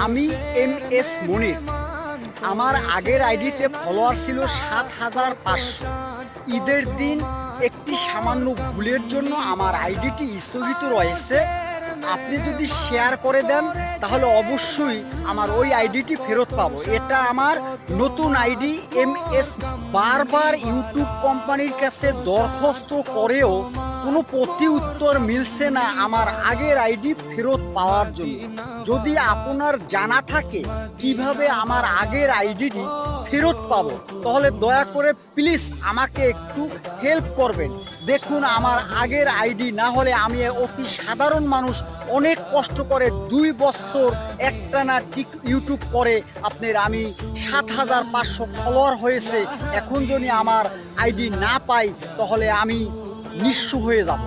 আমি MS মনির। আমার আগের আইডিতে ফলোয়ার ছিল ৭৫০০। ঈদের দিন একটি সামান্য ভুলের জন্য আমার আইডিটি স্থগিত রয়েছে। আপনি যদি শেয়ার করে দেন তাহলে অবশ্যই আমার ওই আইডিটি ফেরত পাবো। এটা আমার নতুন আইডি MS। বারবার ইউটিউব কোম্পানির কাছে দরখাস্ত করেও কোনো প্রতি উত্তর মিলছে না আমার আগের আইডি ফেরত পাওয়ার জন্য। যদি আপনার জানা থাকে কিভাবে আমার আগের আইডিটি ফেরত পাবো তাহলে দয়া করে প্লিজ আমাকে একটু হেল্প করবেন। দেখুন, আমার আগের আইডি না হলে আমি অতি সাধারণ মানুষ, অনেক কষ্ট করে 2 বছর একটানা ঠিক ইউটিউব করে আমি ৭৫০০ ফলোয়ার হয়েছে। এখন যদি আমার আইডি না পাই তাহলে আমি নিঃস্ব হয়ে যাব।